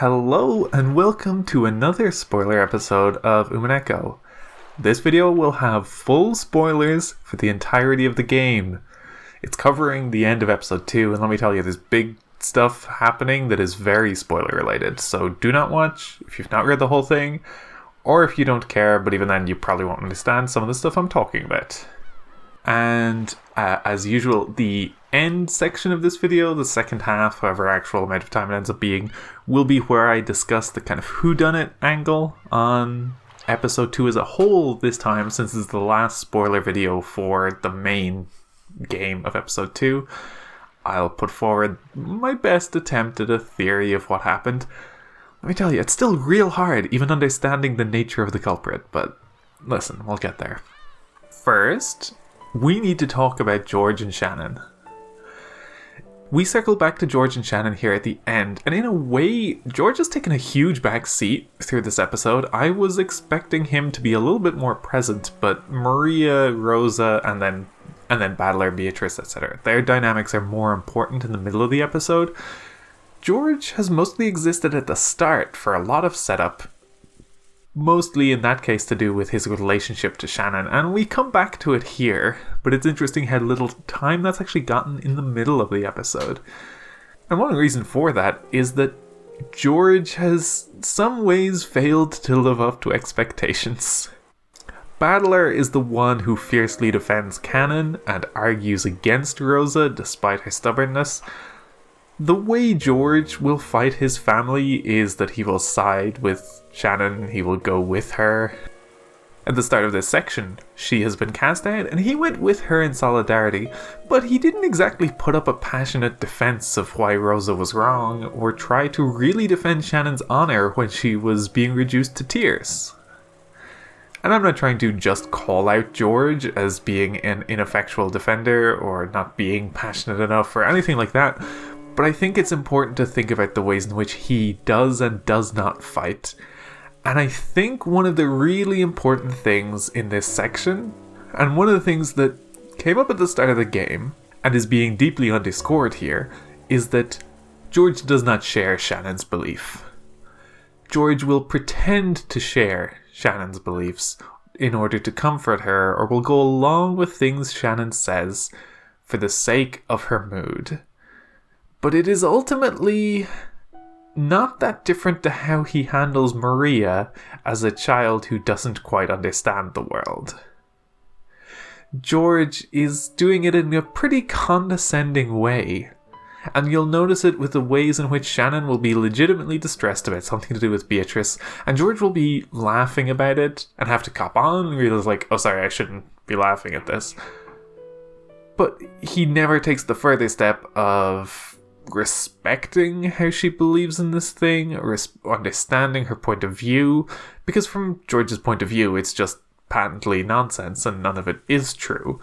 Hello and welcome to another spoiler episode of Umineko. This video will have full spoilers for the entirety of the game. It's covering the end of episode 2, and let me tell you, there's big stuff happening that is very spoiler related, so do not watch if you've not read the whole thing, or if you don't care, but even then you probably won't understand some of the stuff I'm talking about. And as usual, the end section of this video, the second half, however actual amount of time it ends up being, will be where I discuss the kind of whodunit angle on episode 2 as a whole this time, since it's the last spoiler video for the main game of episode 2. I'll put forward my best attempt at a theory of what happened. Let me tell you, it's still real hard, even understanding the nature of the culprit, but listen, we'll get there. First, we need to talk about George and Shannon. We circle back to George and Shannon here at the end, and in a way, George has taken a huge back seat through this episode. I was expecting him to be a little bit more present, but Maria, Rosa, and then Battler, Beatrice, etc., their dynamics are more important in the middle of the episode. George has mostly existed at the start for a lot of setup, mostly in that case to do with his relationship to Shannon, and we come back to it here, but it's interesting how little time that's actually gotten in the middle of the episode. And one reason for that is that George has some ways failed to live up to expectations. Battler is the one who fiercely defends Canon and argues against Rosa despite her stubbornness. The way George will fight his family is that he will side with Shannon, he will go with her. At the start of this section, she has been cast out, and he went with her in solidarity, but he didn't exactly put up a passionate defense of why Rosa was wrong, or try to really defend Shannon's honor when she was being reduced to tears. And I'm not trying to just call out George as being an ineffectual defender, or not being passionate enough, or anything like that, but I think it's important to think about the ways in which he does and does not fight. And I think one of the really important things in this section, and one of the things that came up at the start of the game, and is being deeply underscored here, is that George does not share Shannon's belief. George will pretend to share Shannon's beliefs in order to comfort her, or will go along with things Shannon says for the sake of her mood. But it is ultimately not that different to how he handles Maria as a child who doesn't quite understand the world. George is doing it in a pretty condescending way, and you'll notice it with the ways in which Shannon will be legitimately distressed about something to do with Beatrice, and George will be laughing about it and have to cop on and realize like, oh sorry, I shouldn't be laughing at this. But he never takes the further step of respecting how she believes in this thing, or understanding her point of view, because from George's point of view it's just patently nonsense and none of it is true.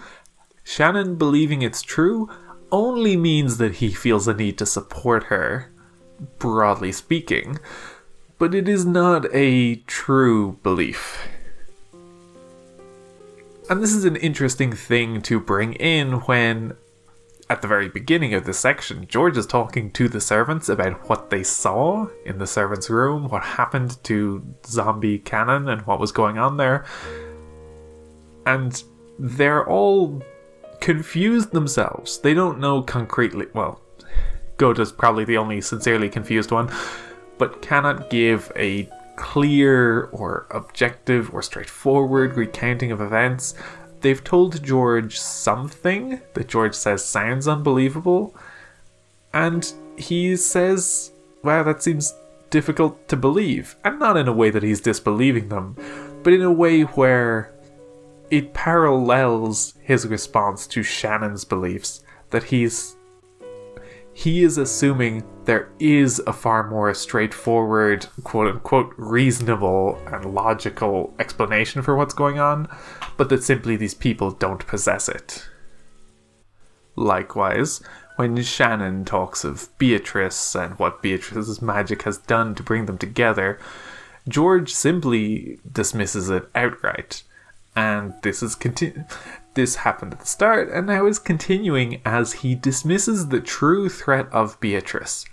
Shannon believing it's true only means that he feels a need to support her, broadly speaking, but it is not a true belief. And this is an interesting thing to bring in when, at the very beginning of this section, George is talking to the servants about what they saw in the servants' room, what happened to zombie Canon and what was going on there. And they're all confused themselves. They don't know concretely, well, Gohda's probably the only sincerely confused one, but cannot give a clear or objective or straightforward recounting of events. They've told George something that George says sounds unbelievable, and he says, wow, that seems difficult to believe. And not in a way that he's disbelieving them, but in a way where it parallels his response to Shannon's beliefs, that he is assuming there is a far more straightforward, quote-unquote, reasonable and logical explanation for what's going on, but that simply these people don't possess it. Likewise, when Shannon talks of Beatrice and what Beatrice's magic has done to bring them together, George simply dismisses it outright. And this happened at the start, and now is continuing as he dismisses the true threat of Beatrice.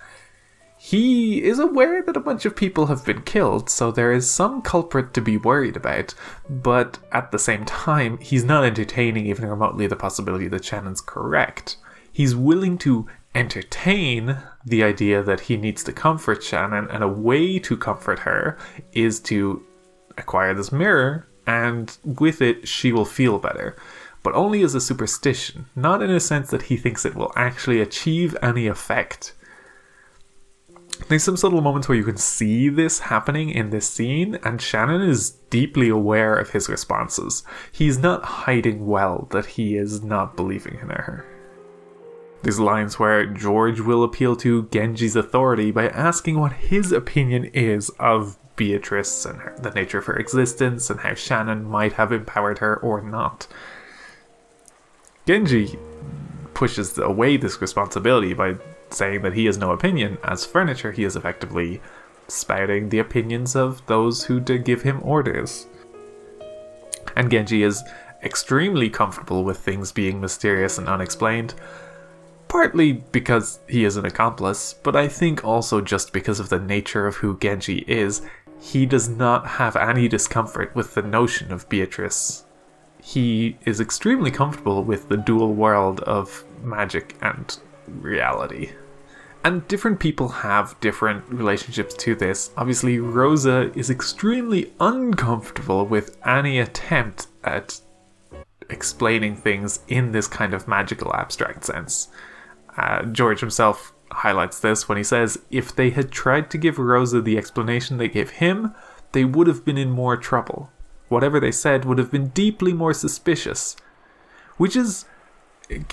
He is aware that a bunch of people have been killed, so there is some culprit to be worried about, but at the same time, he's not entertaining even remotely the possibility that Shannon's correct. He's willing to entertain the idea that he needs to comfort Shannon, and a way to comfort her is to acquire this mirror, and with it, she will feel better. But only as a superstition, not in a sense that he thinks it will actually achieve any effect. There's some subtle moments where you can see this happening in this scene, and Shannon is deeply aware of his responses. He's not hiding well that he is not believing in her. There's lines where George will appeal to Genji's authority by asking what his opinion is of Beatrice and the nature of her existence and how Shannon might have empowered her or not. Genji pushes away this responsibility by saying that he has no opinion. As furniture, he is effectively spouting the opinions of those who give him orders. And Genji is extremely comfortable with things being mysterious and unexplained, partly because he is an accomplice, but I think also just because of the nature of who Genji is. He does not have any discomfort with the notion of Beatrice. He is extremely comfortable with the dual world of magic and reality. And different people have different relationships to this. Obviously, Rosa is extremely uncomfortable with any attempt at explaining things in this kind of magical abstract sense. George himself highlights this when he says, if they had tried to give Rosa the explanation they gave him, they would have been in more trouble. Whatever they said would have been deeply more suspicious. Which is,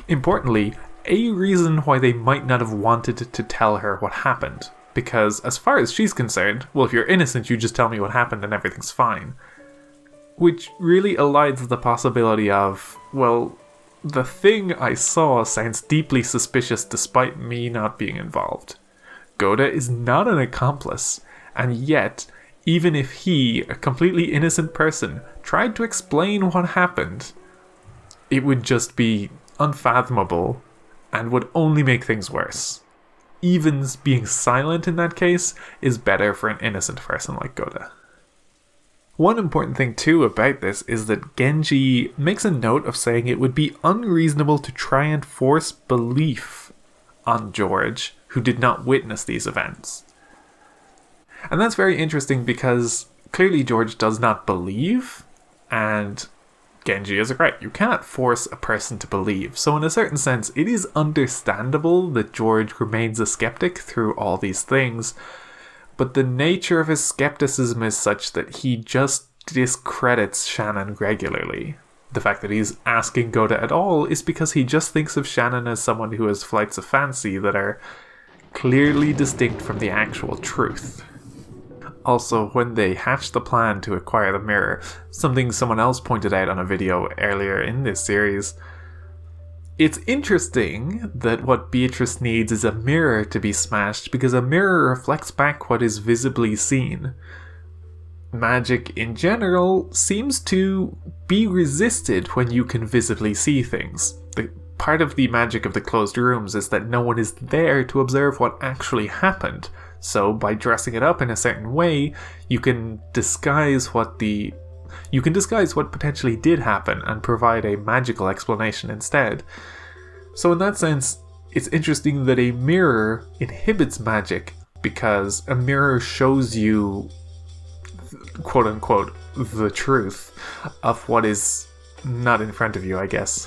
importantly, a reason why they might not have wanted to tell her what happened. Because as far as she's concerned, well, if you're innocent, you just tell me what happened and everything's fine. Which really elides the possibility of, well, the thing I saw sounds deeply suspicious despite me not being involved. Gohda is not an accomplice, and yet, even if he, a completely innocent person, tried to explain what happened, it would just be unfathomable and would only make things worse. Even being silent in that case is better for an innocent person like Gohda. One important thing too about this is that Genji makes a note of saying it would be unreasonable to try and force belief on George, who did not witness these events. And that's very interesting because clearly George does not believe, and Genji is right. You cannot force a person to believe. So in a certain sense, it is understandable that George remains a skeptic through all these things, but the nature of his skepticism is such that he just discredits Shannon regularly. The fact that he's asking Gohda at all is because he just thinks of Shannon as someone who has flights of fancy that are clearly distinct from the actual truth. Also, when they hatched the plan to acquire the mirror, something someone else pointed out on a video earlier in this series, it's interesting that what Beatrice needs is a mirror to be smashed because a mirror reflects back what is visibly seen. Magic in general seems to be resisted when you can visibly see things. Part of the magic of the closed rooms is that no one is there to observe what actually happened. So by dressing it up in a certain way, you can disguise what potentially did happen and provide a magical explanation instead. So in that sense, it's interesting that a mirror inhibits magic because a mirror shows you, quote unquote, the truth of what is not in front of you, I guess.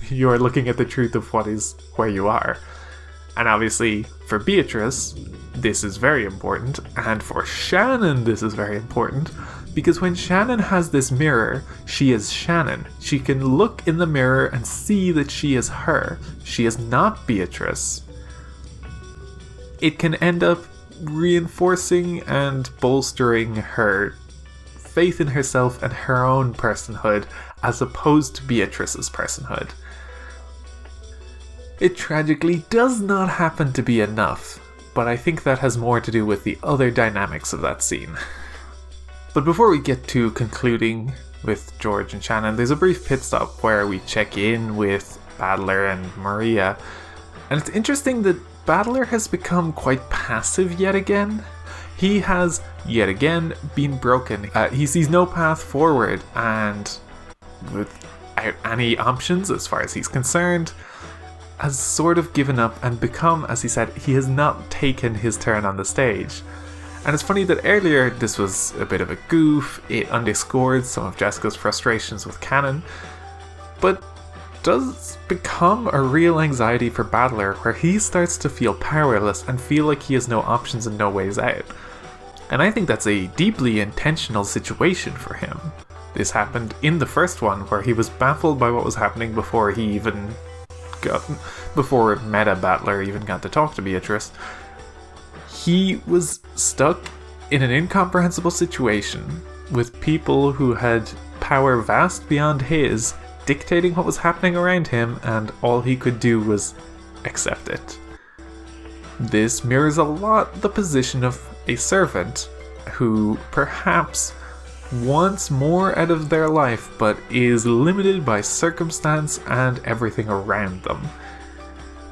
You are looking at the truth of what is where you are. And obviously, for Beatrice, this is very important, and for Shannon this is very important, because when Shannon has this mirror, she is Shannon. She can look in the mirror and see that she is her. She is not Beatrice. It can end up reinforcing and bolstering her faith in herself and her own personhood, as opposed to Beatrice's personhood. It tragically does not happen to be enough, but I think that has more to do with the other dynamics of that scene. But before we get to concluding with George and Shannon, there's a brief pit stop where we check in with Battler and Maria, and it's interesting that Battler has become quite passive yet again. He has, yet again, been broken. He sees no path forward, and without any options as far as he's concerned, has sort of given up and become, as he said, he has not taken his turn on the stage. And it's funny that earlier this was a bit of a goof, it underscored some of Jessica's frustrations with Canon, but does become a real anxiety for Battler, where he starts to feel powerless and feel like he has no options and no ways out. And I think that's a deeply intentional situation for him. This happened in the first one, where he was baffled by what was happening before Meta Battler even got to talk to Beatrice. He was stuck in an incomprehensible situation with people who had power vast beyond his, dictating what was happening around him, and all he could do was accept it. This mirrors a lot the position of a servant who perhaps wants more out of their life but is limited by circumstance and everything around them.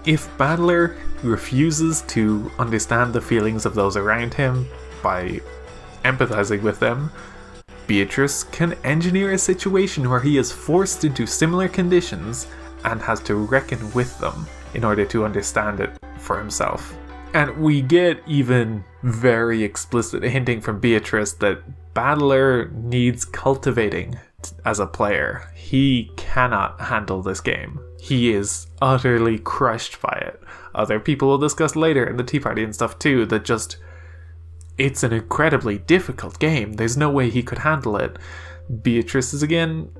If Battler refuses to understand the feelings of those around him by empathizing with them, Beatrice can engineer a situation where he is forced into similar conditions and has to reckon with them in order to understand it for himself. And we get even very explicit hinting from Beatrice that Battler needs cultivating as a player. He cannot handle this game. He is utterly crushed by it. Other people will discuss later in the Tea Party and stuff too, that just, it's an incredibly difficult game. There's no way he could handle it. Beatrice is again,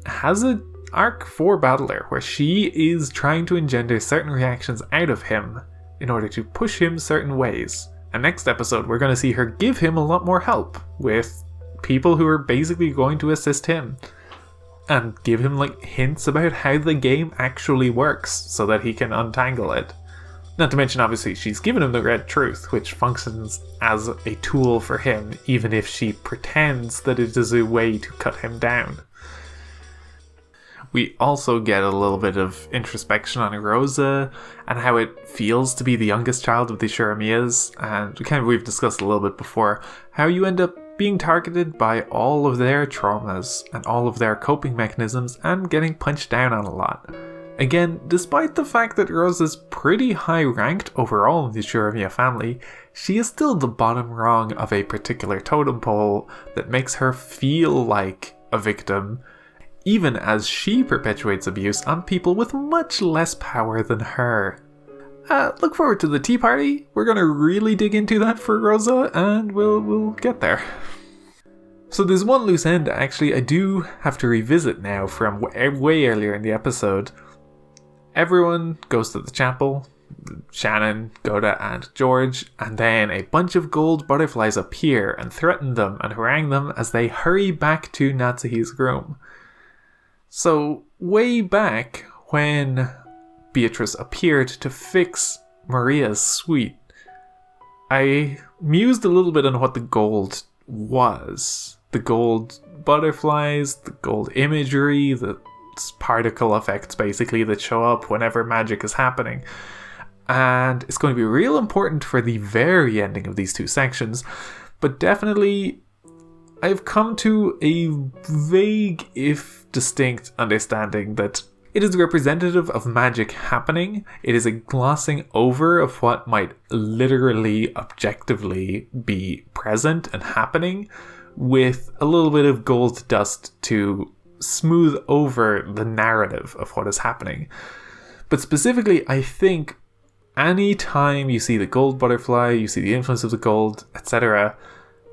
has an arc for Battler where she is trying to engender certain reactions out of him in order to push him certain ways. And next episode we're going to see her give him a lot more help with people who are basically going to assist him and give him like hints about how the game actually works so that he can untangle it. Not to mention, obviously, she's given him the red truth, which functions as a tool for him, even if she pretends that it is a way to cut him down. We also get a little bit of introspection on Rosa and how it feels to be the youngest child of the Shiramiyas, and we've discussed a little bit before how you end up being targeted by all of their traumas and all of their coping mechanisms and getting punched down on a lot. Again, despite the fact that Rosa's pretty high ranked overall in the Shiramiya family, she is still the bottom rung of a particular totem pole that makes her feel like a victim, even as she perpetuates abuse on people with much less power than her. Look forward to the Tea Party. We're gonna really dig into that for Rosa, and we'll get there. So there's one loose end, actually, I do have to revisit now from way earlier in the episode. Everyone goes to the chapel, Shannon, Gohda, and George, and then a bunch of gold butterflies appear and threaten them and harangue them as they hurry back to Natsuhi's room. So, way back when Beatrice appeared to fix Maria's suite, I mused a little bit on what the gold was. The gold butterflies, the gold imagery, the particle effects basically that show up whenever magic is happening. And it's going to be real important for the very ending of these two sections, but definitely I've come to a vague, if distinct, understanding that it is representative of magic happening. It is a glossing over of what might literally, objectively be present and happening, with a little bit of gold dust to smooth over the narrative of what is happening. But specifically, I think any time you see the gold butterfly, you see the influence of the gold, etc.,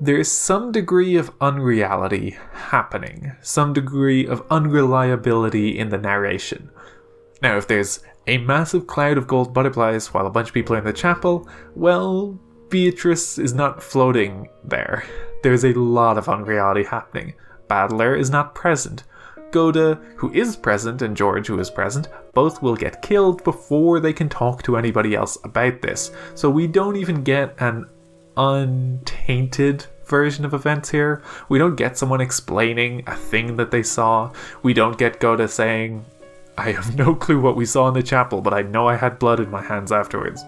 there's some degree of unreality happening, some degree of unreliability in the narration. Now, if there's a massive cloud of gold butterflies while a bunch of people are in the chapel, well, Beatrice is not floating there. There's a lot of unreality happening. Battler is not present. Gohda, who is present, and George, who is present, both will get killed before they can talk to anybody else about this. So we don't even get an untainted version of events here. We don't get someone explaining a thing that they saw. We don't get Gohda saying, I have no clue what we saw in the chapel, but I know I had blood in my hands afterwards.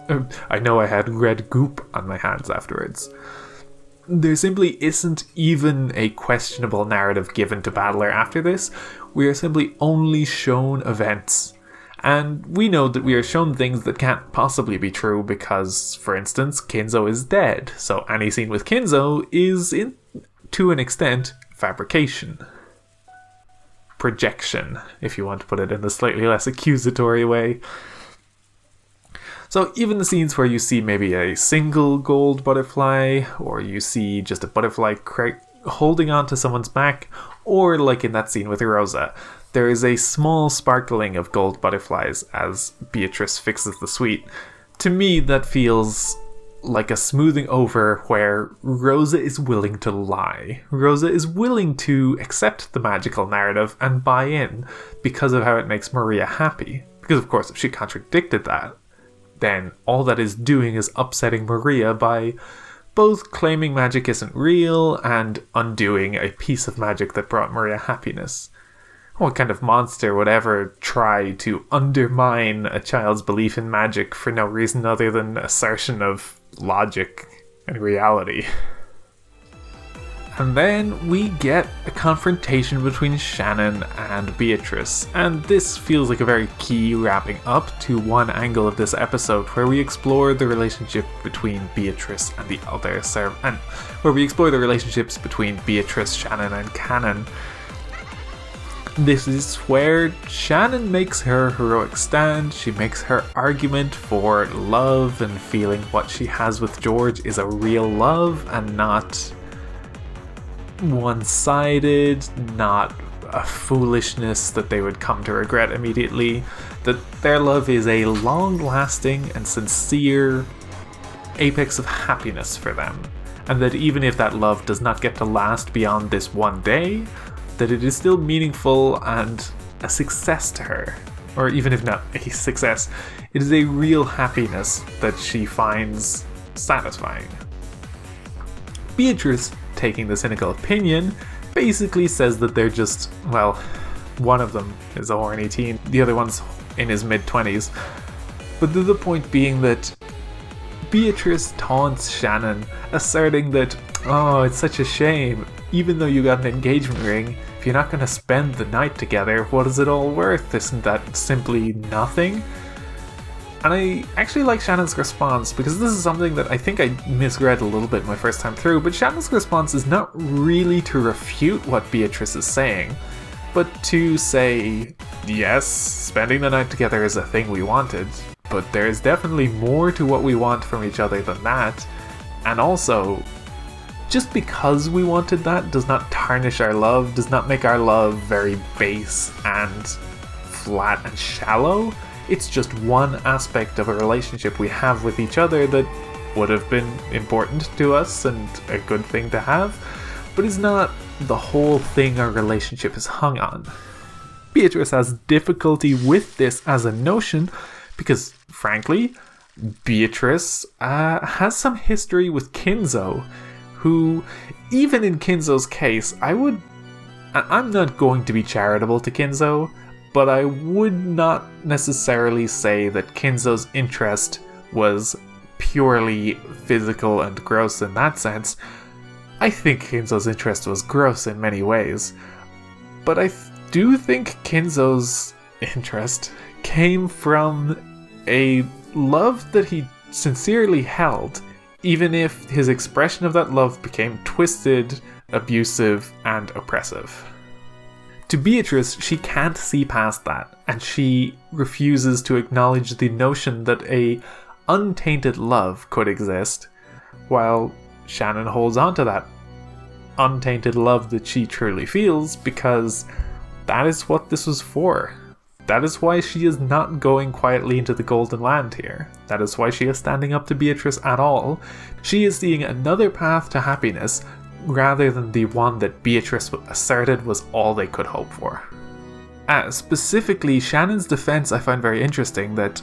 I know I had red goop on my hands afterwards. There simply isn't even a questionable narrative given to Battler after this. We are simply only shown events. And we know that we are shown things that can't possibly be true because, for instance, Kinzo is dead. So any scene with Kinzo is, to an extent, fabrication. Projection, if you want to put it in the slightly less accusatory way. So even the scenes where you see maybe a single gold butterfly, or you see just a butterfly holding onto someone's back, or like in that scene with Rosa, there is a small sparkling of gold butterflies as Beatrice fixes the suite. To me, that feels like a smoothing over where Rosa is willing to lie. Rosa is willing to accept the magical narrative and buy in because of how it makes Maria happy. Because of course, if she contradicted that, then all that is doing is upsetting Maria by both claiming magic isn't real and undoing a piece of magic that brought Maria happiness. What kind of monster would ever try to undermine a child's belief in magic for no reason other than assertion of logic and reality? And then we get a confrontation between Shannon and Beatrice, and this feels like a very key wrapping up to one angle of this episode where we explore the relationship between Beatrice and the other and where we explore the relationships between Beatrice, Shannon, and Canon. This is where Shannon makes her heroic stand. She makes her argument for love and feeling what she has with George is a real love and not one-sided, not a foolishness that they would come to regret immediately. That their love is a long-lasting and sincere apex of happiness for them. And that even if that love does not get to last beyond this one day, that it is still meaningful and a success to her. Or even if not a success, it is a real happiness that she finds satisfying. Beatrice, taking the cynical opinion, basically says that they're just, well, one of them is a horny teen, the other one's in his mid-20s. But the point being that Beatrice taunts Shannon, asserting that, oh, it's such a shame. Even though you got an engagement ring, if you're not going to spend the night together, what is it all worth? Isn't that simply nothing? And I actually like Shannon's response, because this is something that I think I misread a little bit my first time through, but Shannon's response is not really to refute what Beatrice is saying, but to say, yes, spending the night together is a thing we wanted, but there is definitely more to what we want from each other than that, and also, just because we wanted that does not tarnish our love, does not make our love very base and flat and shallow. It's just one aspect of a relationship we have with each other that would have been important to us and a good thing to have, but is not the whole thing our relationship is hung on. Beatrice has difficulty with this as a notion because, frankly, Beatrice has some history with Kinzo, who, even in Kinzo's case, I'm not going to be charitable to Kinzo, but I would not necessarily say that Kinzo's interest was purely physical and gross in that sense. I think Kinzo's interest was gross in many ways, but I do think Kinzo's interest came from a love that he sincerely held, even if his expression of that love became twisted, abusive, and oppressive. To Beatrice, she can't see past that, and she refuses to acknowledge the notion that a untainted love could exist, while Shannon holds on to that untainted love that she truly feels, because that is what this was for. That is why she is not going quietly into the Golden Land here. That is why she is standing up to Beatrice at all. She is seeing another path to happiness, rather than the one that Beatrice asserted was all they could hope for. Specifically, Shannon's defense I find very interesting, that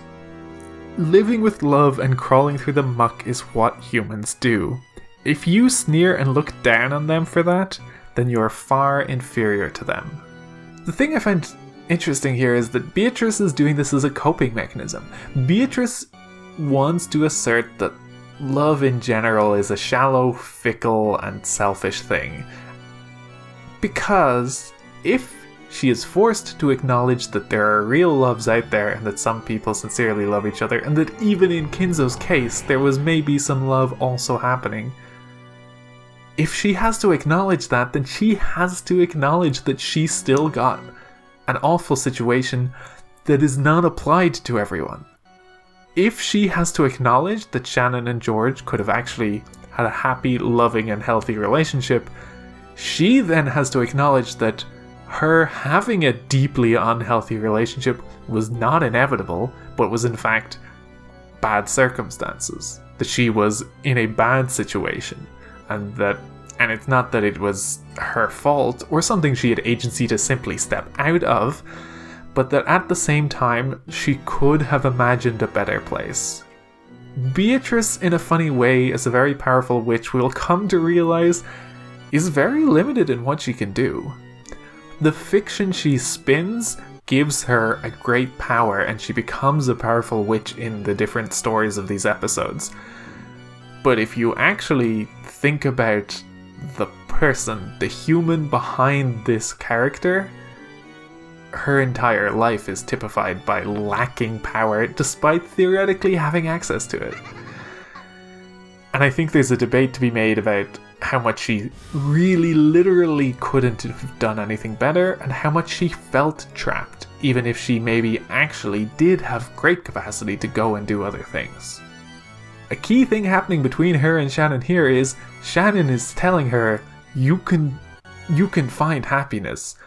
living with love and crawling through the muck is what humans do. If you sneer and look down on them for that, then you are far inferior to them. The thing I find interesting here is that Beatrice is doing this as a coping mechanism. Beatrice wants to assert that love in general is a shallow, fickle, and selfish thing. Because if she is forced to acknowledge that there are real loves out there and that some people sincerely love each other, and that even in Kinzo's case, there was maybe some love also happening. If she has to acknowledge that, then she has to acknowledge that she still got an awful situation that is not applied to everyone. If she has to acknowledge that Shannon and George could have actually had a happy, loving, and healthy relationship, she then has to acknowledge that her having a deeply unhealthy relationship was not inevitable, but was in fact bad circumstances. That she was in a bad situation, and it's not that it was her fault or something she had agency to simply step out of, but that at the same time she could have imagined a better place. Beatrice, in a funny way, as a very powerful witch, we'll come to realize is very limited in what she can do. The fiction she spins gives her a great power, and she becomes a powerful witch in the different stories of these episodes. But if you actually think about the person, the human behind this character, her entire life is typified by lacking power despite theoretically having access to it. And I think there's a debate to be made about how much she really literally couldn't have done anything better, and how much she felt trapped, even if she maybe actually did have great capacity to go and do other things. A key thing happening between her and Shannon here is Shannon is telling her, you can find happiness.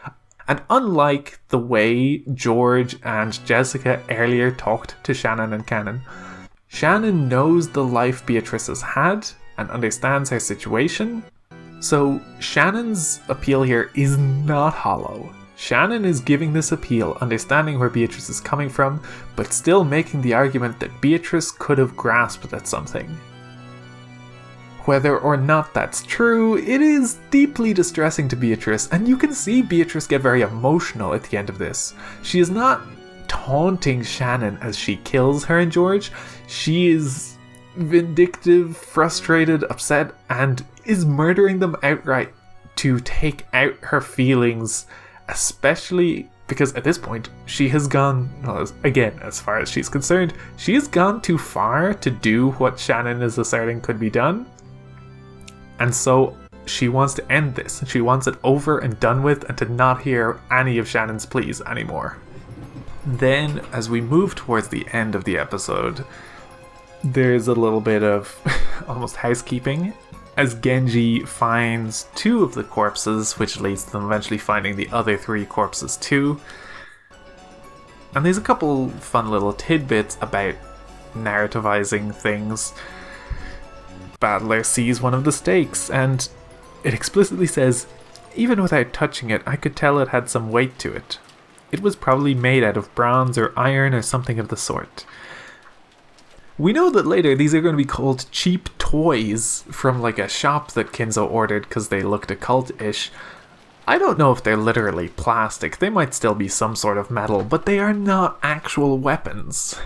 And unlike the way George and Jessica earlier talked to Shannon and Cannon, Shannon knows the life Beatrice has had and understands her situation. So Shannon's appeal here is not hollow. Shannon is giving this appeal, understanding where Beatrice is coming from, but still making the argument that Beatrice could have grasped at something. Whether or not that's true, it is deeply distressing to Beatrice, and you can see Beatrice get very emotional at the end of this. She is not taunting Shannon as she kills her and George. She is vindictive, frustrated, upset, and is murdering them outright to take out her feelings, especially because at this point she has gone, well, again, as far as she's concerned, she has gone too far to do what Shannon is asserting could be done. And so she wants to end this. She wants it over and done with, and to not hear any of Shannon's pleas anymore. Then, as we move towards the end of the episode, there's a little bit of almost housekeeping, as Genji finds 2 of the corpses, which leads to them eventually finding the other 3 corpses too. And there's a couple fun little tidbits about narrativizing things. Battler sees one of the stakes, and it explicitly says, "Even without touching it, I could tell it had some weight to it. It was probably made out of bronze or iron or something of the sort." We know that later these are going to be called cheap toys from like a shop that Kinzo ordered because they looked occult-ish. I don't know if they're literally plastic. They might still be some sort of metal, but they are not actual weapons.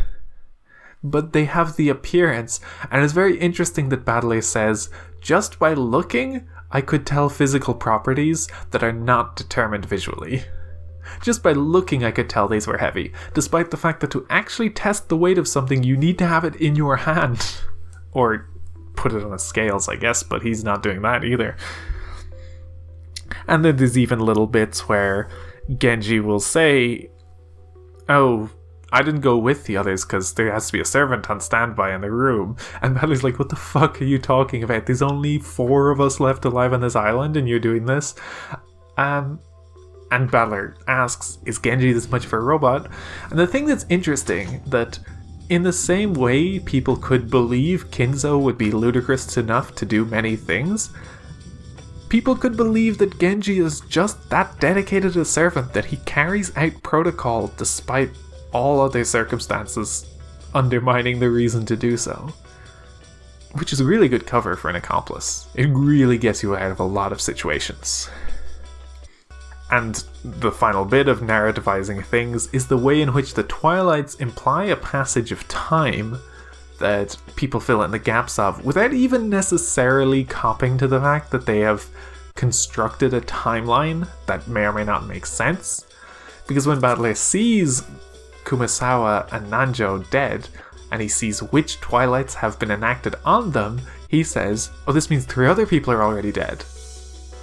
But they have the appearance, and it's very interesting that Battler says, "Just by looking, I could tell physical properties that are not determined visually." Just by looking, I could tell these were heavy, despite the fact that to actually test the weight of something, you need to have it in your hand. Or put it on the scales, I guess, but he's not doing that either. And then there's even little bits where Genji will say, "Oh, I didn't go with the others because there has to be a servant on standby in the room." And Battler's like, "What the fuck are you talking about? There's only 4 of us left alive on this island and you're doing this?" And Battler asks, "Is Genji this much of a robot?" And the thing that's interesting, that in the same way people could believe Kinzo would be ludicrous enough to do many things, people could believe that Genji is just that dedicated a servant that he carries out protocol despite all other circumstances undermining the reason to do so. Which is a really good cover for an accomplice. It really gets you out of a lot of situations. And the final bit of narrativizing things is the way in which the Twilights imply a passage of time that people fill in the gaps of without even necessarily copping to the fact that they have constructed a timeline that may or may not make sense. Because when Battler sees Kumasawa and Nanjo dead, and he sees which Twilights have been enacted on them, he says, oh, this means 3 other people are already dead.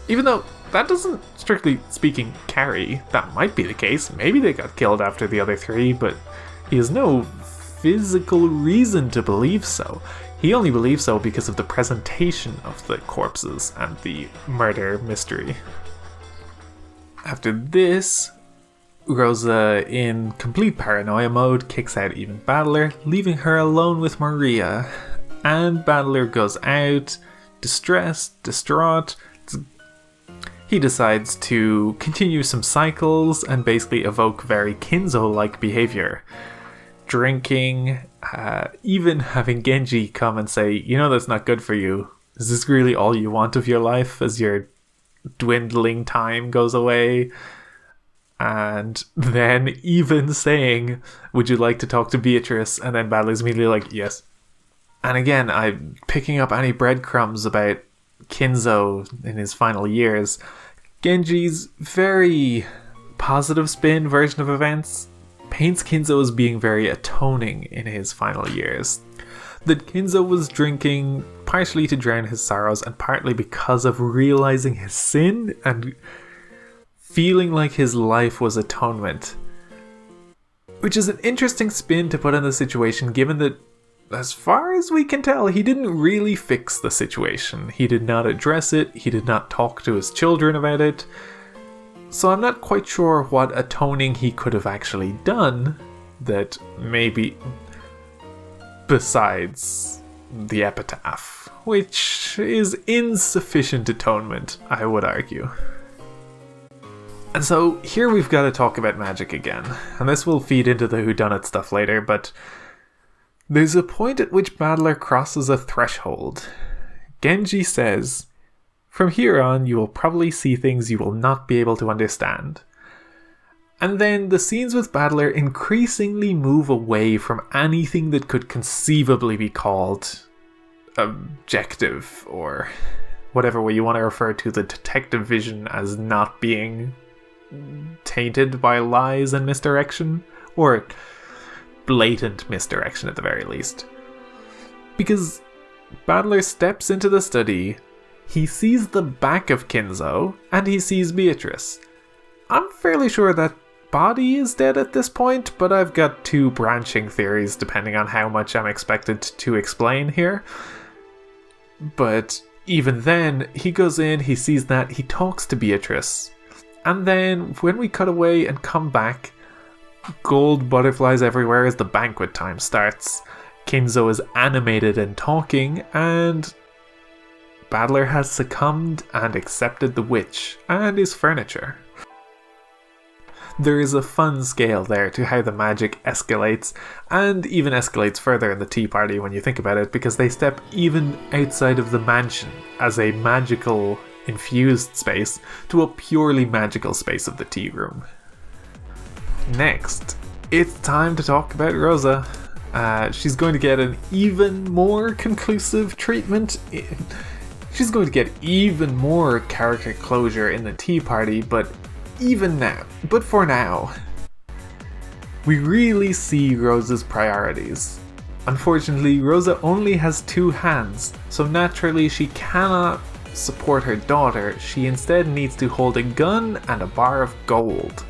Even though that doesn't, strictly speaking, carry. That might be the case. Maybe they got killed after the other 3, but he has no physical reason to believe so. He only believes so because of the presentation of the corpses and the murder mystery. After this, Rosa, in complete paranoia mode, kicks out even Battler, leaving her alone with Maria. And Battler goes out, distressed, distraught. He decides to continue some cycles and basically evoke very Kinzo-like behavior. Drinking, even having Genji come and say, you know that's not good for you. Is this really all you want of your life as your dwindling time goes away? And then even saying, would you like to talk to Beatrice? And then Battler's immediately like, yes. And again, I'm picking up any breadcrumbs about Kinzo in his final years. Genji's very positive spin version of events paints Kinzo as being very atoning in his final years. That Kinzo was drinking partially to drown his sorrows and partly because of realizing his sin and feeling like his life was atonement. Which is an interesting spin to put on the situation, given that, as far as we can tell, he didn't really fix the situation. He did not address it, he did not talk to his children about it. So I'm not quite sure what atoning he could have actually done that maybe, besides the epitaph, which is insufficient atonement, I would argue. And so here we've got to talk about magic again, and this will feed into the whodunit stuff later, but there's a point at which Battler crosses a threshold. Genji says, from here on you will probably see things you will not be able to understand. And then the scenes with Battler increasingly move away from anything that could conceivably be called objective, or whatever way you want to refer to the detective vision as not being tainted by lies and misdirection, or blatant misdirection at the very least. Because Battler steps into the study, he sees the back of Kinzo, and he sees Beatrice. I'm fairly sure that body is dead at this point, but I've got 2 branching theories depending on how much I'm expected to explain here. But even then, he goes in, he sees that, he talks to Beatrice. And then, when we cut away and come back, gold butterflies everywhere as the banquet time starts. Kinzo is animated and talking, and Battler has succumbed and accepted the witch and his furniture. There is a fun scale there to how the magic escalates, and even escalates further in the tea party when you think about it, because they step even outside of the mansion as a magical infused space to a purely magical space of the tea room. Next, it's time to talk about Rosa. She's going to get an even more conclusive treatment. She's going to get even more character closure in the tea party, but for now, we really see Rosa's priorities. Unfortunately, Rosa only has 2 hands, so naturally she cannot support her daughter. She instead needs to hold a gun and a bar of gold.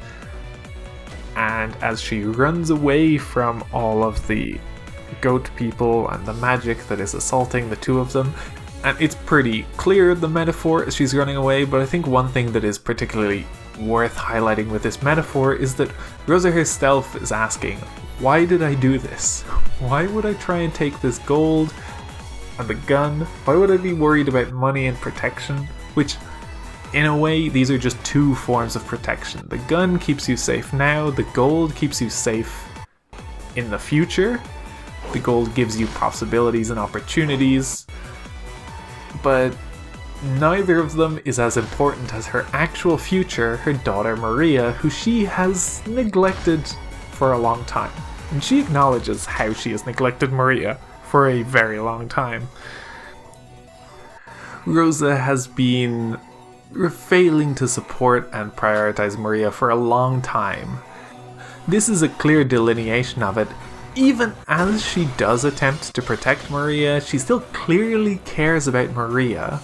And as she runs away from all of the goat people and the magic that is assaulting the 2 of them, and it's pretty clear the metaphor as she's running away, but I think one thing that is particularly worth highlighting with this metaphor is that Rosa herself is asking, why did I do this? Why would I try and take this gold and the gun? Why would I be worried about money and protection? Which, in a way, these are just 2 forms of protection. The gun keeps you safe now, the gold keeps you safe in the future. The gold gives you possibilities and opportunities. But neither of them is as important as her actual future, her daughter Maria, who she has neglected for a long time. And she acknowledges how she has neglected Maria for a very long time. Rosa has been failing to support and prioritize Maria for a long time. This is a clear delineation of it. Even as she does attempt to protect Maria, she still clearly cares about Maria,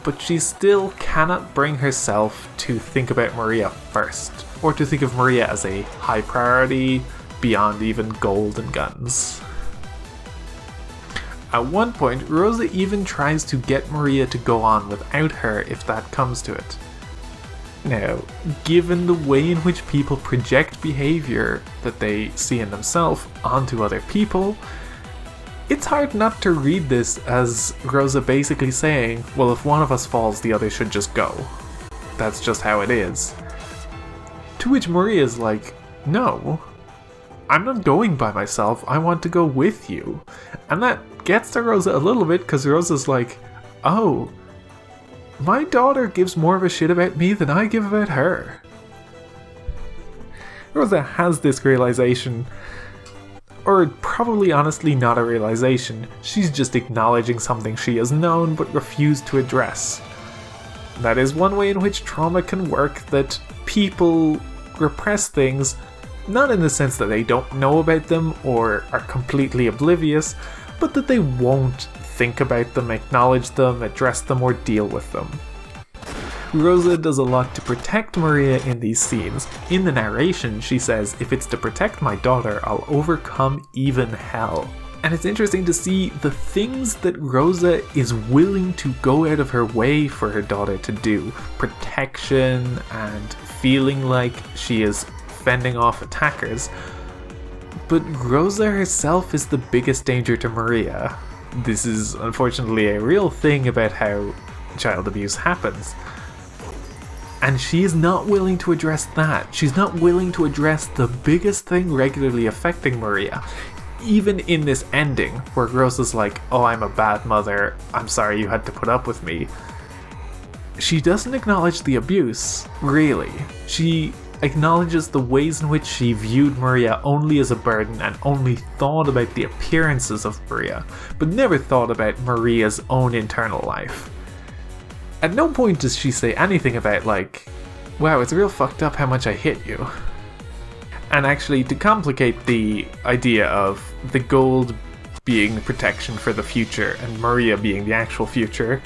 but she still cannot bring herself to think about Maria first, or to think of Maria as a high priority beyond even gold and guns. At one point, Rosa even tries to get Maria to go on without her if that comes to it. Now, given the way in which people project behaviour that they see in themselves onto other people, it's hard not to read this as Rosa basically saying, well, if one of us falls, the other should just go. That's just how it is. To which Maria's like, no, I'm not going by myself, I want to go with you. And that gets to Rosa a little bit, because Rosa's like, oh, my daughter gives more of a shit about me than I give about her. Rosa has this realization, or probably honestly not a realization, she's just acknowledging something she has known but refused to address. That is one way in which trauma can work, that people repress things, not in the sense that they don't know about them or are completely oblivious, but that they won't think about them, acknowledge them, address them, or deal with them. Rosa does a lot to protect Maria in these scenes. In the narration, she says, if it's to protect my daughter, I'll overcome even hell. And it's interesting to see the things that Rosa is willing to go out of her way for her daughter to do. Protection and feeling like she is fending off attackers. But Rosa herself is the biggest danger to Maria. This is unfortunately a real thing about how child abuse happens. And she is not willing to address that. She's not willing to address the biggest thing regularly affecting Maria. Even in this ending, where Rosa's like, oh, I'm a bad mother, I'm sorry you had to put up with me. She doesn't acknowledge the abuse, really. She acknowledges the ways in which she viewed Maria only as a burden and only thought about the appearances of Maria, but never thought about Maria's own internal life. At no point does she say anything about like, wow, it's real fucked up how much I hit you. And actually, to complicate the idea of the gold being protection for the future and Maria being the actual future,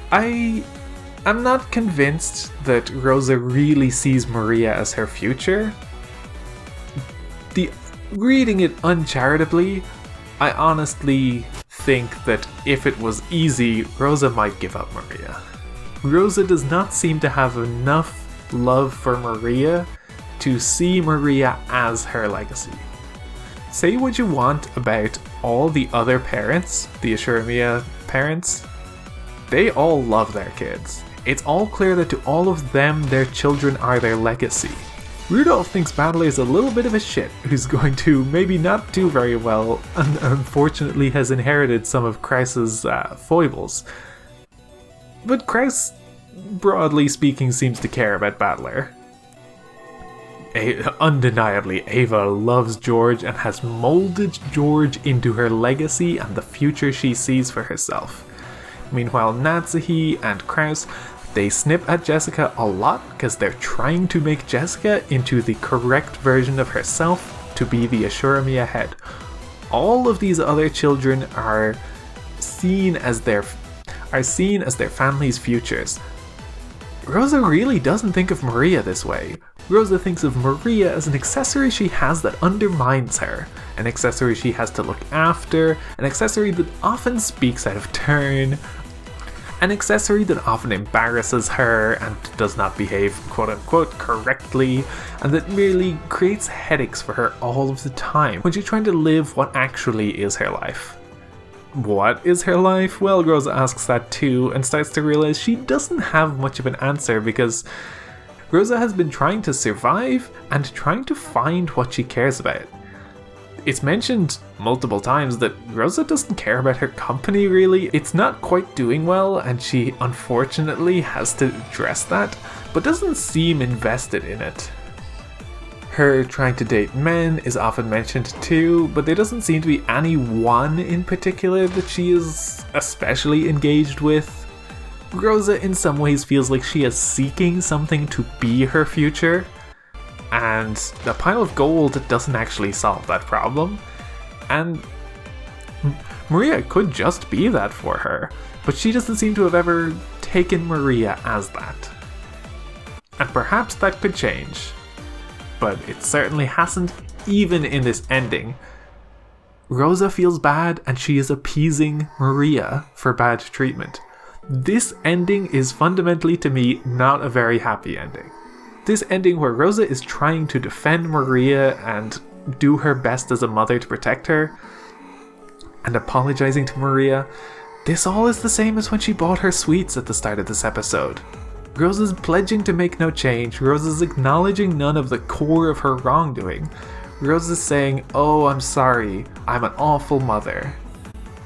I'm not convinced that Rosa really sees Maria as her future. Reading it uncharitably, I honestly think that if it was easy, Rosa might give up Maria. Rosa does not seem to have enough love for Maria to see Maria as her legacy. Say what you want about all the other parents, the Higurashi parents, they all love their kids. It's all clear that to all of them, their children are their legacy. Rudolph thinks Battler is a little bit of a shit who's going to maybe not do very well and unfortunately has inherited some of Krause's foibles. But Krause, broadly speaking, seems to care about Battler. Undeniably, Ava loves George and has molded George into her legacy and the future she sees for herself. Meanwhile, Natsuhi and Krause, they snip at Jessica a lot because they're trying to make Jessica into the correct version of herself to be the Higurashi head. All of these other children are seen as their family's futures. Rosa really doesn't think of Maria this way. Rosa thinks of Maria as an accessory she has that undermines her, an accessory she has to look after, an accessory that often speaks out of turn, an accessory that often embarrasses her and does not behave quote-unquote correctly, and that merely creates headaches for her all of the time when she's trying to live what actually is her life. What is her life? Well, Rosa asks that too and starts to realize she doesn't have much of an answer because Rosa has been trying to survive and trying to find what she cares about. It's mentioned multiple times that Rosa doesn't care about her company really. It's not quite doing well, and she unfortunately has to address that, but doesn't seem invested in it. Her trying to date men is often mentioned too, but there doesn't seem to be any one in particular that she is especially engaged with. Rosa in some ways feels like she is seeking something to be her future, and the pile of gold doesn't actually solve that problem. And Maria could just be that for her, but she doesn't seem to have ever taken Maria as that. And perhaps that could change, but it certainly hasn't, even in this ending. Rosa feels bad and she is appeasing Maria for bad treatment. This ending is fundamentally, to me, not a very happy ending. This ending where Rosa is trying to defend Maria and do her best as a mother to protect her, and apologizing to Maria, this all is the same as when she bought her sweets at the start of this episode. Rosa's pledging to make no change, Rosa's acknowledging none of the core of her wrongdoing. Rosa's saying, "Oh, I'm sorry, I'm an awful mother.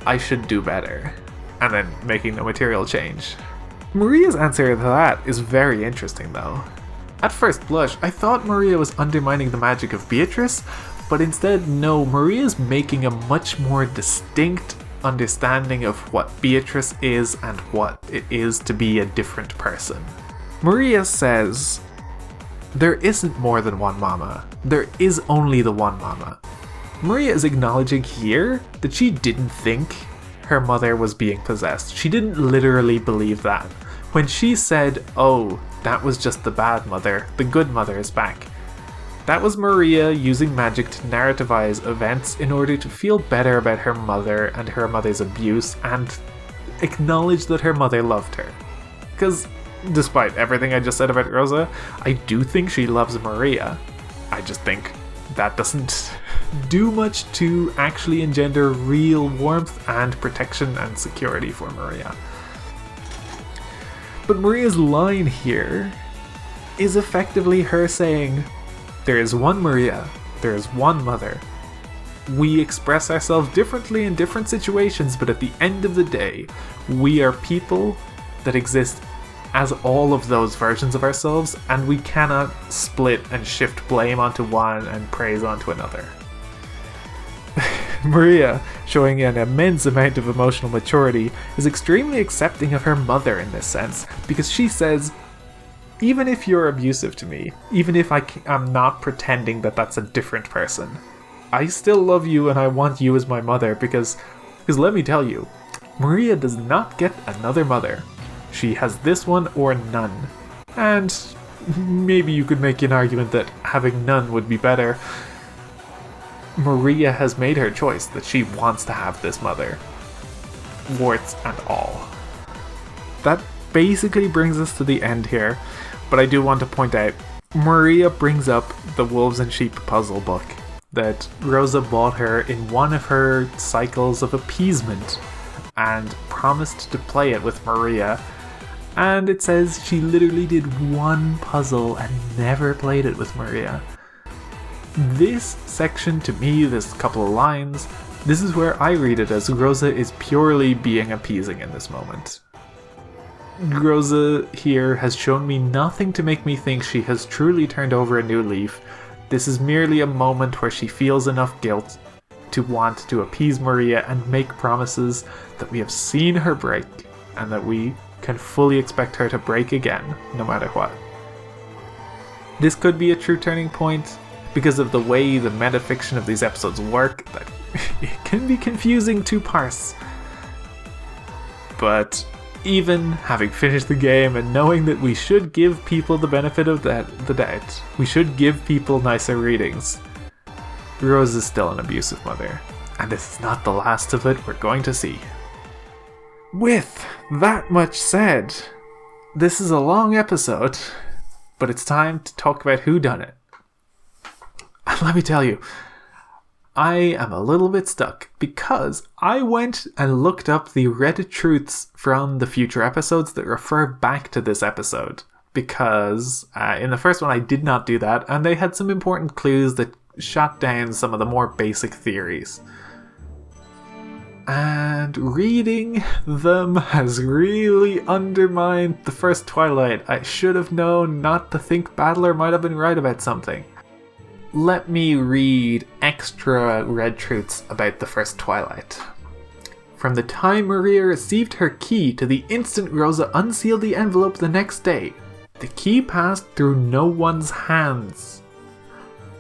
I should do better." And then making no material change. Maria's answer to that is very interesting though. At first blush, I thought Maria was undermining the magic of Beatrice, but instead, no, Maria's making a much more distinct understanding of what Beatrice is and what it is to be a different person. Maria says, "There isn't more than one mama. There is only the one mama." Maria is acknowledging here that she didn't think her mother was being possessed. She didn't literally believe that. When she said, "Oh, that was just the bad mother, the good mother is back," that was Maria using magic to narrativize events in order to feel better about her mother and her mother's abuse and acknowledge that her mother loved her. Because despite everything I just said about Rosa, I do think she loves Maria. I just think that doesn't do much to actually engender real warmth and protection and security for Maria. But Maria's line here is effectively her saying, there is one Maria, there is one mother. We express ourselves differently in different situations, but at the end of the day, we are people that exist as all of those versions of ourselves, and we cannot split and shift blame onto one and praise onto another. Maria, showing an immense amount of emotional maturity, is extremely accepting of her mother in this sense, because she says, even if you're abusive to me, even if I'm not pretending that that's a different person, I still love you and I want you as my mother, because let me tell you, Maria does not get another mother. She has this one or none. And maybe you could make an argument that having none would be better. Maria has made her choice that she wants to have this mother. Warts and all. That basically brings us to the end here, but I do want to point out, Maria brings up the Wolves and Sheep puzzle book that Rosa bought her in one of her cycles of appeasement and promised to play it with Maria, and it says she literally did one puzzle and never played it with Maria. This section, to me, this couple of lines, this is where I read it as Rosa is purely being appeasing in this moment. Rosa here has shown me nothing to make me think she has truly turned over a new leaf. This is merely a moment where she feels enough guilt to want to appease Maria and make promises that we have seen her break and that we can fully expect her to break again, no matter what. This could be a true turning point because of the way the metafiction of these episodes work, that it can be confusing to parse. But even having finished the game and knowing that we should give people the benefit of the doubt, we should give people nicer readings, Rose is still an abusive mother, and this is not the last of it we're going to see. With that much said, this is a long episode, but it's time to talk about Whodunnit. And let me tell you, I am a little bit stuck because I went and looked up the Reddit truths from the future episodes that refer back to this episode, because in the first one I did not do that, and they had some important clues that shot down some of the more basic theories. And reading them has really undermined the first Twilight. I should have known not to think Battler might have been right about something. Let me read extra red truths about the first Twilight. From the time Maria received her key to the instant Rosa unsealed the envelope the next day, the key passed through no one's hands.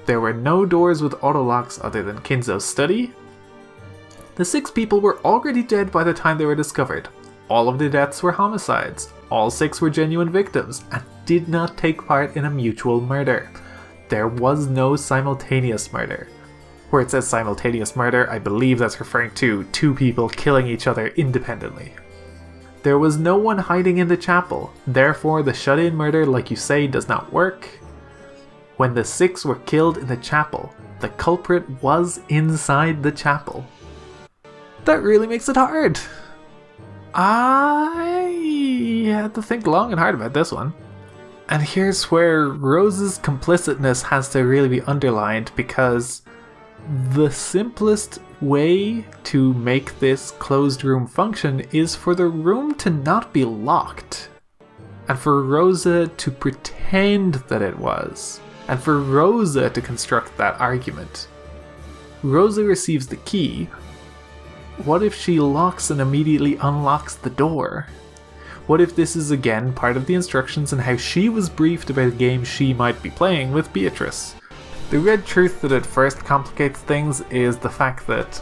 There were no doors with autolocks other than Kinzo's study. The 6 people were already dead by the time they were discovered. All of the deaths were homicides. All 6 were genuine victims and did not take part in a mutual murder. There was no simultaneous murder. Where it says simultaneous murder, I believe that's referring to 2 people killing each other independently. There was no one hiding in the chapel, therefore the shut-in murder, like you say, does not work. When the 6 were killed in the chapel, the culprit was inside the chapel. That really makes it hard. I had to think long and hard about this one. And here's where Rosa's complicitness has to really be underlined, because the simplest way to make this closed room function is for the room to not be locked. And for Rosa to pretend that it was. And for Rosa to construct that argument. Rosa receives the key. What if she locks and immediately unlocks the door? What if this is again part of the instructions and how she was briefed about a game she might be playing with Beatrice? The red truth that at first complicates things is the fact that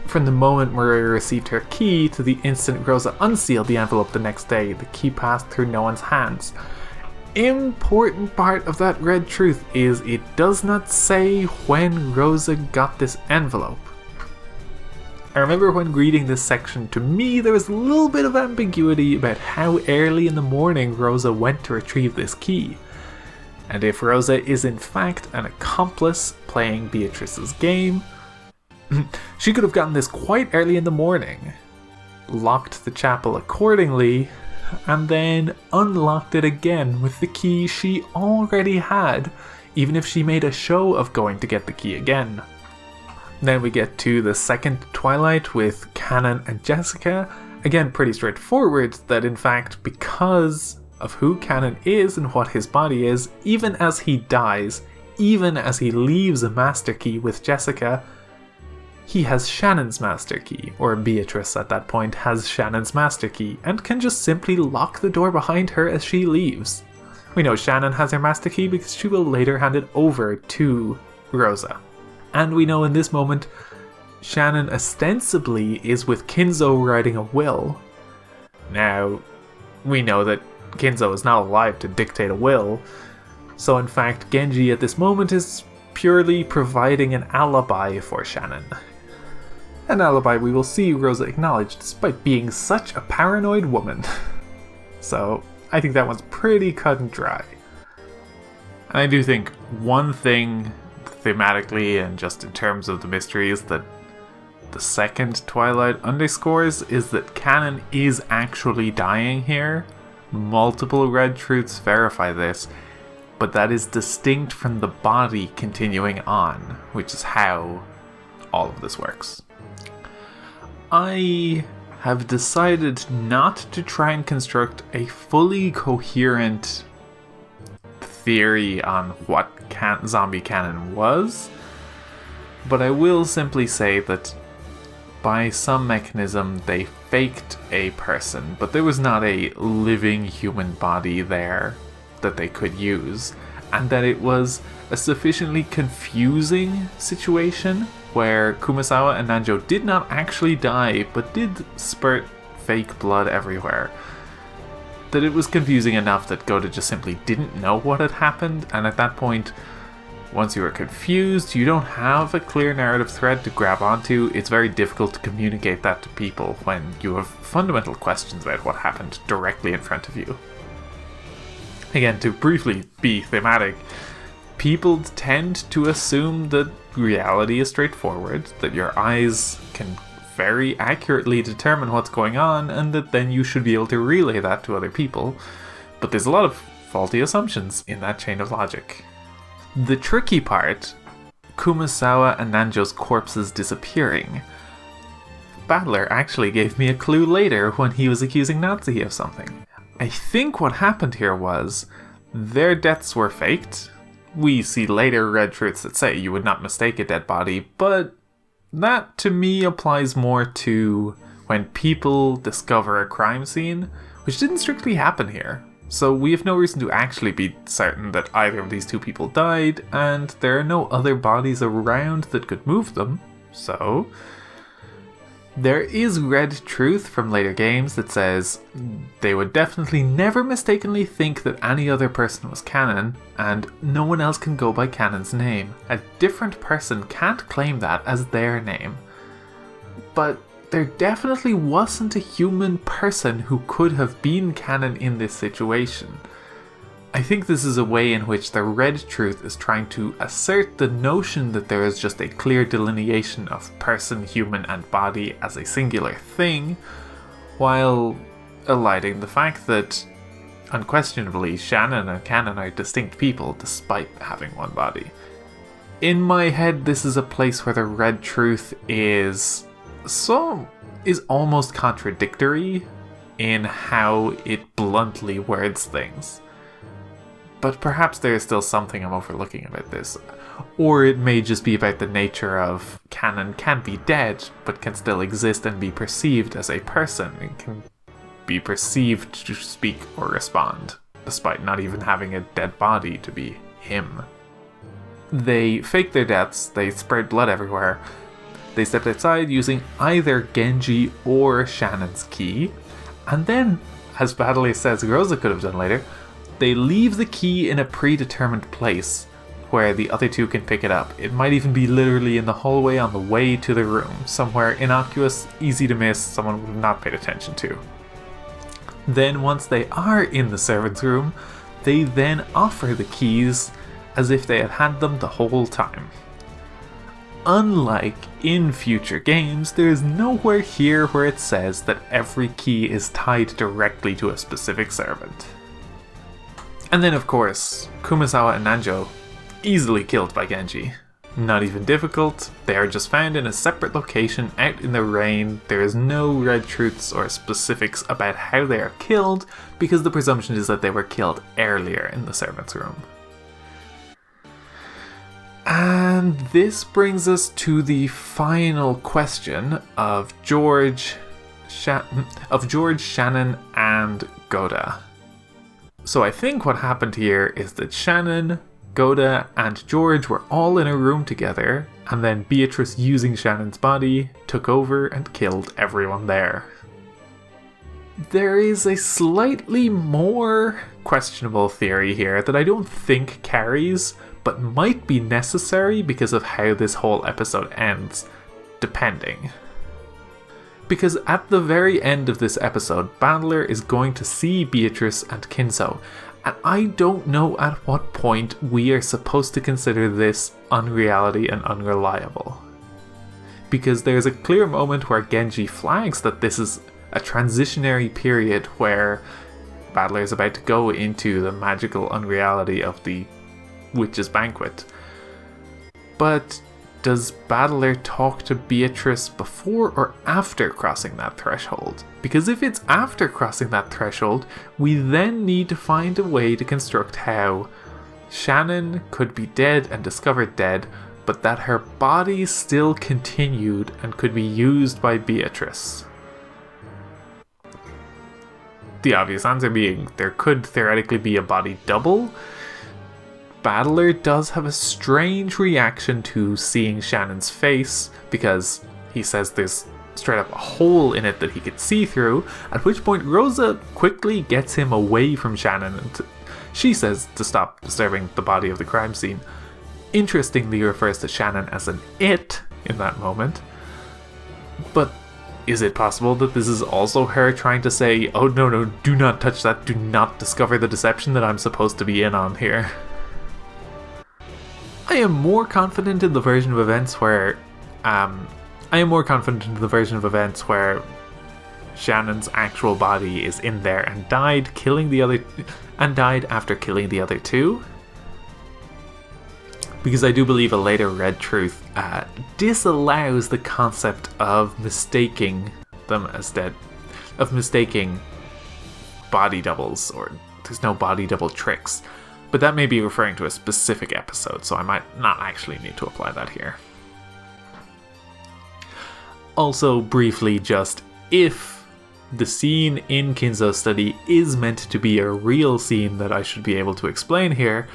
from the moment Maria received her key to the instant Rosa unsealed the envelope the next day, the key passed through no one's hands. Important part of that red truth is it does not say when Rosa got this envelope. I remember when reading this section, to me there was a little bit of ambiguity about how early in the morning Rosa went to retrieve this key. And if Rosa is in fact an accomplice playing Beatrice's game, she could have gotten this quite early in the morning, locked the chapel accordingly, and then unlocked it again with the key she already had, even if she made a show of going to get the key again. Then we get to the second Twilight with Shannon and Jessica. Again, pretty straightforward that in fact, because of who Shannon is and what his body is, even as he dies, even as he leaves a master key with Jessica, he has Shannon's master key, or Beatrice at that point has Shannon's master key, and can just simply lock the door behind her as she leaves. We know Shannon has her master key because she will later hand it over to Rosa. And we know in this moment, Shannon ostensibly is with Kinzo writing a will. Now, we know that Kinzo is not alive to dictate a will, so in fact Genji at this moment is purely providing an alibi for Shannon. An alibi we will see Rosa acknowledge despite being such a paranoid woman. So I think that one's pretty cut and dry. And I do think one thing thematically and just in terms of the mysteries that the second Twilight underscores is that Shannon is actually dying here. Multiple red truths verify this, but that is distinct from the body continuing on, which is how all of this works. I have decided not to try and construct a fully coherent theory on what zombie canon was, but I will simply say that by some mechanism they faked a person, but there was not a living human body there that they could use, and that it was a sufficiently confusing situation where Kumasawa and Nanjo did not actually die, but did spurt fake blood everywhere, that it was confusing enough that Gohda just simply didn't know what had happened, and at that point, once you are confused, you don't have a clear narrative thread to grab onto. It's very difficult to communicate that to people when you have fundamental questions about what happened directly in front of you. Again, to briefly be thematic, people tend to assume that reality is straightforward, that your eyes can very accurately determine what's going on, and that then you should be able to relay that to other people. But there's a lot of faulty assumptions in that chain of logic. The tricky part Kumasawa and Nanjo's corpses disappearing. Battler actually gave me a clue later when he was accusing Natsuhi of something. I think what happened here was their deaths were faked. We see later red truths that say you would not mistake a dead body, but that to me applies more to when people discover a crime scene, which didn't strictly happen here. So we have no reason to actually be certain that either of these two people died, and there are no other bodies around that could move them. So there is red truth from later games that says they would definitely never mistakenly think that any other person was canon, and no one else can go by canon's name. A different person can't claim that as their name. But there definitely wasn't a human person who could have been canon in this situation. I think this is a way in which the red truth is trying to assert the notion that there is just a clear delineation of person, human, and body as a singular thing, while eliding the fact that, unquestionably, Shannon and Canon are distinct people despite having one body. In my head, this is a place where the red truth is almost contradictory in how it bluntly words things. But perhaps there is still something I'm overlooking about this. Or it may just be about the nature of canon can be dead, but can still exist and be perceived as a person. It can be perceived to speak or respond, despite not even having a dead body to be him. They fake their deaths, they spread blood everywhere. They stepped outside using either Genji or Shannon's key. And then, as Battler says Rosa could have done later, they leave the key in a predetermined place where the other two can pick it up. It might even be literally in the hallway on the way to the room, somewhere innocuous, easy to miss, someone would have not paid attention to. Then once they are in the servants' room, they then offer the keys as if they had had them the whole time. Unlike in future games, there is nowhere here where it says that every key is tied directly to a specific servant. And then, of course, Kumasawa and Nanjo, easily killed by Genji. Not even difficult, they are just found in a separate location out in the rain. There is no red truths or specifics about how they are killed, because the presumption is that they were killed earlier in the servants' room. And this brings us to the final question of George, Shannon, and Gohda. So I think what happened here is that Shannon, Gohda, and George were all in a room together, and then Beatrice, using Shannon's body, took over and killed everyone there. There is a slightly more questionable theory here that I don't think carries, but might be necessary because of how this whole episode ends, depending. Because at the very end of this episode, Battler is going to see Beatrice and Kinzo, and I don't know at what point we are supposed to consider this unreality and unreliable. Because there's a clear moment where Genji flags that this is a transitionary period where Battler is about to go into the magical unreality of the Witch's Banquet. But does Battler talk to Beatrice before or after crossing that threshold? Because if it's after crossing that threshold, we then need to find a way to construct how Shannon could be dead and discovered dead, but that her body still continued and could be used by Beatrice. The obvious answer being there could theoretically be a body double. Battler does have a strange reaction to seeing Shannon's face, because he says there's straight up a hole in it that he could see through, at which point Rosa quickly gets him away from Shannon, and she says to stop disturbing the body of the crime scene. Interestingly refers to Shannon as an it in that moment. But is it possible that this is also her trying to say, oh no, do not touch that, do not discover the deception that I'm supposed to be in on here? I am more confident in the version of events where Shannon's actual body is in there and died after killing the other two. because I do believe a later Red Truth disallows the concept of mistaking them as dead, of mistaking body doubles, or there's no body double tricks. But that may be referring to a specific episode, so I might not actually need to apply that here. Also, briefly, just if the scene in Kinzo's study is meant to be a real scene that I should be able to explain here,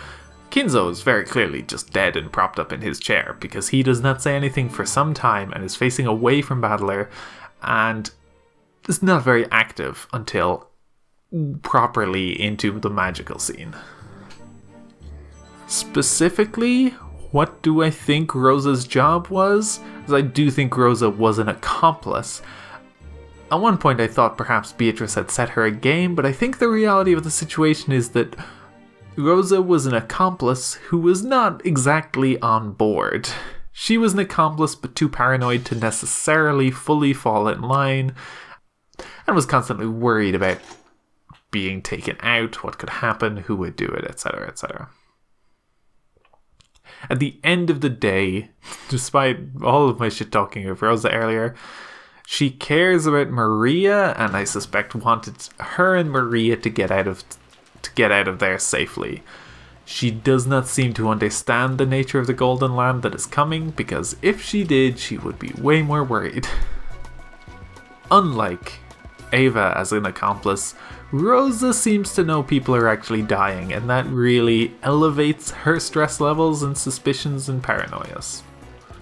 Kinzo is very clearly just dead and propped up in his chair, because he does not say anything for some time and is facing away from Battler, and is not very active until properly into the magical scene. Specifically, what do I think Rosa's job was? As I do think Rosa was an accomplice. At one point I thought perhaps Beatrice had set her a game, but I think the reality of the situation is that Rosa was an accomplice who was not exactly on board. She was an accomplice but too paranoid to necessarily fully fall in line, and was constantly worried about being taken out, what could happen, who would do it, etc., etc. At the end of the day, despite all of my shit talking of Rosa earlier, she cares about Maria, and I suspect wanted her and Maria to get out of there safely. She does not seem to understand the nature of the Golden Land that is coming, because if she did, she would be way more worried. Unlike Ava as an accomplice, Rosa seems to know people are actually dying, and that really elevates her stress levels and suspicions and paranoias.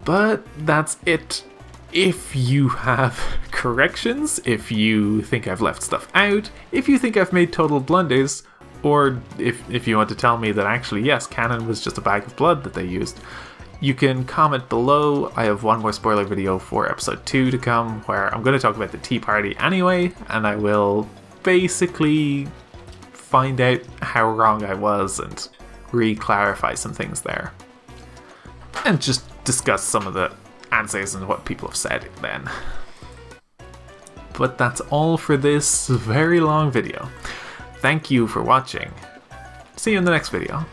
But that's it. If you have corrections, if you think I've left stuff out, if you think I've made total blunders, or if you want to tell me that actually, yes, canon was just a bag of blood that they used, you can comment below. I have one more spoiler video for episode 2 to come, where I'm going to talk about the tea party anyway, and I will basically find out how wrong I was and re-clarify some things there. And just discuss some of the answers and what people have said then. But that's all for this very long video. Thank you for watching. See you in the next video.